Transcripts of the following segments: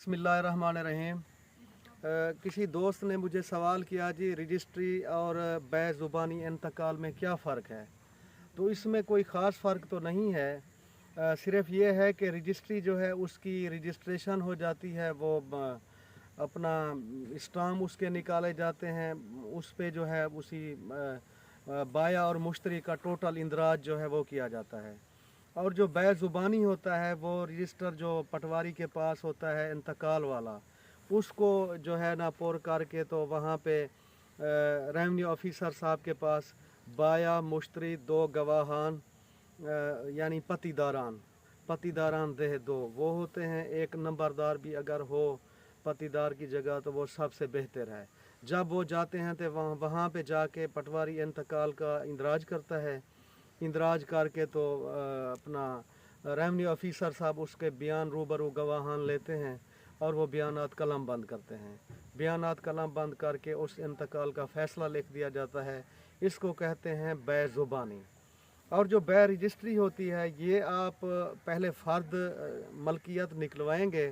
बिस्मिल्लाहिर्रहमानिर्रहीम। किसी दोस्त ने मुझे सवाल किया जी रजिस्ट्री और बै ज़ुबानी इंतकाल में क्या फ़र्क है। तो इसमें कोई ख़ास फ़र्क तो नहीं है, सिर्फ़ ये है कि रजिस्ट्री जो है उसकी रजिस्ट्रेशन हो जाती है, वो अपना स्टाम्प उसके निकाले जाते हैं, उस पे जो है उसी बाया और मुश्तरी का टोटल इंदराज जो है वो किया जाता है। और जो बै ज़ुबानी होता है वो रजिस्टर जो पटवारी के पास होता है इंतकाल वाला, उसको जो है ना पुर करके तो वहाँ पे रेवेन्यू ऑफिसर साहब के पास बाया मुश्तरी दो गवाहान यानी पतीदारान देह दो वो होते हैं। एक नंबरदार भी अगर हो पतीदार की जगह तो वो सबसे बेहतर है। जब वो जाते हैं तो वहाँ पे जाके पटवारी इंतकाल का इंदराज करता है। इंदराज करके तो अपना रेवेन्यू ऑफिसर साहब उसके बयान रूबरू गवाहान लेते हैं और वो बयानात कलम बंद करते हैं। बयानात कलम बंद करके उस इंतकाल का फ़ैसला लिख दिया जाता है। इसको कहते हैं बै ज़ुबानी। और जो बै रजिस्ट्री होती है ये आप पहले फ़र्द मलकियत निकलवाएंगे,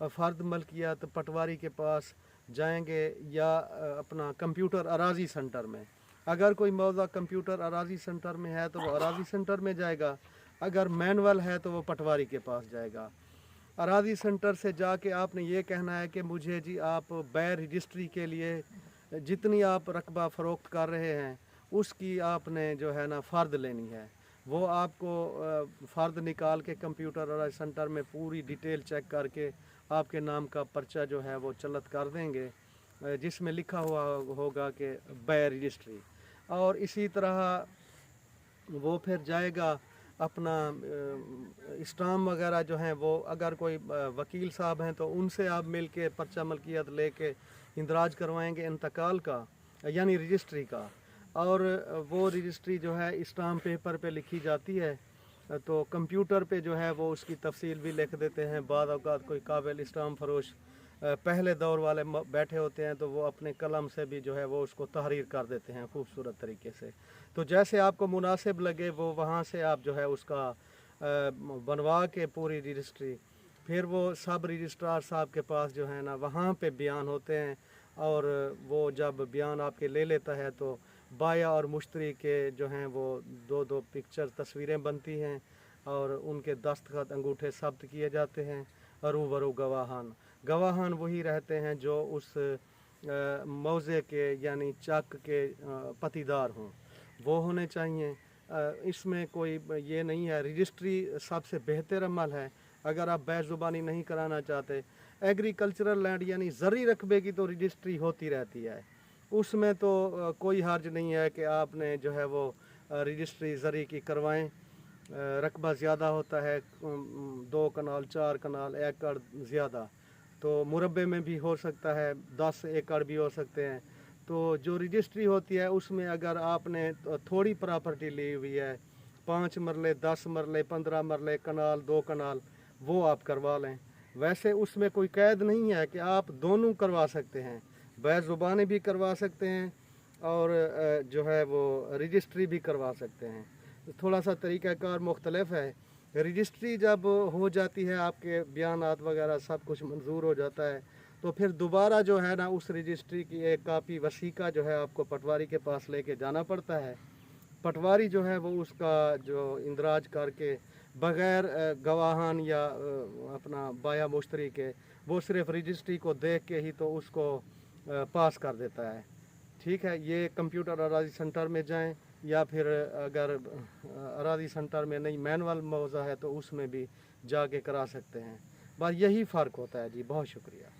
फ़र्द मलकियत पटवारी के पास जाएंगे या अपना कंप्यूटर अराजी सेंटर में। अगर कोई मौज़ा कंप्यूटर अराजी सेंटर में है तो वो अराजी सेंटर में जाएगा, अगर मैनुअल है तो वो पटवारी के पास जाएगा। अराजी सेंटर से जाके आपने ये कहना है कि मुझे जी आप बै रजिस्ट्री के लिए जितनी आप रकबा फ़रोख्त कर रहे हैं उसकी आपने जो है ना फ़र्द लेनी है। वो आपको फ़र्द निकाल के कंप्यूटर अराजी सेंटर में पूरी डिटेल चेक करके आपके नाम का पर्चा जो है वो चलत कर देंगे, जिसमें लिखा हुआ होगा कि बै रजिस्ट्री। और इसी तरह वो फिर जाएगा अपना स्टाम्प वगैरह जो हैं वो, अगर कोई वकील साहब हैं तो उनसे आप मिल के पर्चा मलकियत ले के इंदराज करवाएंगे इंतकाल का यानी रजिस्ट्री का। और वो रजिस्ट्री जो है स्टाम्प पेपर पे लिखी जाती है, तो कंप्यूटर पे जो है वो उसकी तफसील भी लिख देते हैं। बाद औक़ात कोई काबिल स्टाम्प फरोश पहले दौर वाले बैठे होते हैं तो वो अपने कलम से भी जो है वो उसको तहरीर कर देते हैं खूबसूरत तरीके से। तो जैसे आपको मुनासिब लगे वो वहाँ से आप जो है उसका बनवा के पूरी रजिस्ट्री फिर वो सब रजिस्ट्रार साहब के पास जो है ना वहाँ पे बयान होते हैं। और वो जब बयान आपके ले लेता है तो बाया और मुश्तरी के जो हैं वो दो दो पिक्चर तस्वीरें बनती हैं और उनके दस्तखत अंगूठे ज़ब्त किए जाते हैं। रूबरू गवाहान वही रहते हैं जो उस मौज़े के यानी चक के पतीदार हों, वो होने चाहिए। इसमें कोई ये नहीं है, रजिस्ट्री सबसे बेहतर अमल है। अगर आप बै ज़ुबानी नहीं कराना चाहते, एग्रीकल्चरल लैंड यानी ज़री रकबे की तो रजिस्ट्री होती रहती है, उसमें तो कोई हर्ज नहीं है कि आपने जो है वो रजिस्ट्री ज़री की करवाएं। रकबा ज़्यादा होता है, 2 कनाल 4 कनाल एकड़ ज़्यादा, तो मुरब्बे में भी हो सकता है, 10 एकड़ भी हो सकते हैं। तो जो रजिस्ट्री होती है उसमें अगर आपने थोड़ी प्रॉपर्टी ली हुई है, 5 मरले 10 मरले 15 मरले कनाल 2 कनाल, वो आप करवा लें। वैसे उसमें कोई कैद नहीं है कि आप दोनों करवा सकते हैं, बै ज़ुबानी भी करवा सकते हैं और जो है वो रजिस्ट्री भी करवा सकते हैं। थोड़ा सा तरीक़ाकार मुख्तलिफ है। रजिस्ट्री जब हो जाती है, आपके बयानात वगैरह सब कुछ मंजूर हो जाता है, तो फिर दोबारा जो है ना उस रजिस्ट्री की एक कापी वसीका जो है आपको पटवारी के पास लेके जाना पड़ता है। पटवारी जो है वो उसका जो इंदराज करके बग़ैर गवाहान या अपना बाया मुश्तरी के वो सिर्फ़ रजिस्ट्री को देख के ही तो उसको पास कर देता है। ठीक है, ये कंप्यूटर अराजी सेंटर में जाएं या फिर अगर अराजी सेंटर में नहीं मैनुअल मौज़ा है तो उसमें भी जाके करा सकते हैं। बस यही फ़र्क होता है जी। बहुत शुक्रिया।